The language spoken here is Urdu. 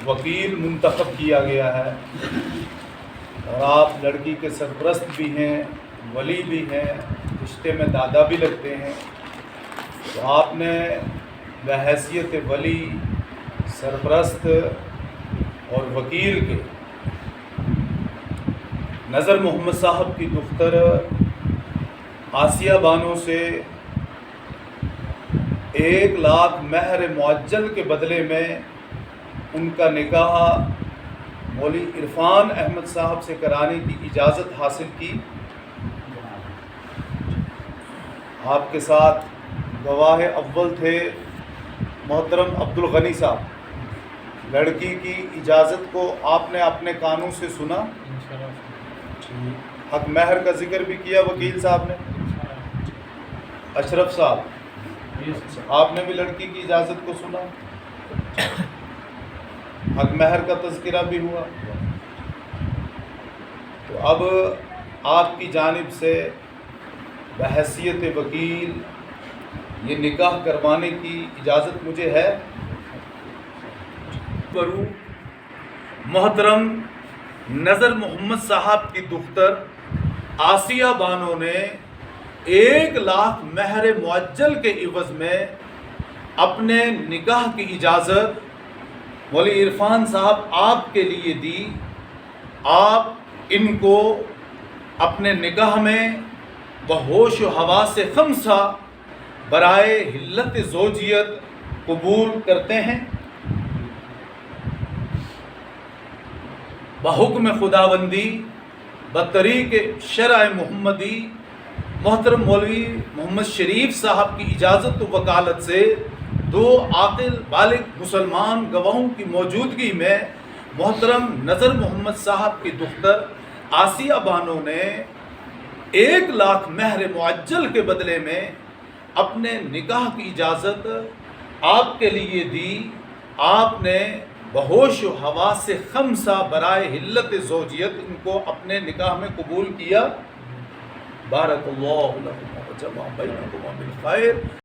وکیل منتخب کیا گیا ہے اور آپ لڑکی کے سرپرست بھی ہیں، ولی بھی ہیں، رشتے میں دادا بھی لگتے ہیں، تو آپ نے بحیثیت ولی، سرپرست اور وکیل کے نظر محمد صاحب کی دختر آسیہ بانو سے 1,00,000 مہر معجل کے بدلے میں ان کا نکاح مولوی عرفان احمد صاحب سے کرانے کی اجازت حاصل کی۔ آپ کے ساتھ گواہ اول تھے محترم عبدالغنی صاحب۔ لڑکی کی اجازت کو آپ نے اپنے کانوں سے سنا، حق مہر کا ذکر بھی کیا وکیل صاحب نے۔ اشرف صاحب، آپ نے بھی لڑکی کی اجازت کو سنا، حق مہر کا تذکرہ بھی ہوا۔ تو اب آپ کی جانب سے بحیثیت وکیل یہ نکاح کروانے کی اجازت مجھے ہے؟ محترم نظر محمد صاحب کی دختر آسیہ بانو نے 1,00,000 مہر معجل کے عوض میں اپنے نکاح کی اجازت مولوی عرفان صاحب آپ کے لیے دی۔ آپ ان کو اپنے نکاح میں بہوش و حواس خمسہ برائے حلت زوجیت قبول کرتے ہیں؟ بحکم خداوندی بطریق شرع محمدی محترم مولوی محمد شریف صاحب کی اجازت و وکالت سے 2 عاقل بالغ مسلمان گواہوں کی موجودگی میں محترم نظر محمد صاحب کی دختر آسیہ بانو نے 1,00,000 مہر معجل کے بدلے میں اپنے نکاح کی اجازت آپ کے لیے دی۔ آپ نے بہوش و حواس خمسہ برائے حلت زوجیت ان کو اپنے نکاح میں قبول کیا۔ بارک اللہ لکم و جمع بینکم بالخیر۔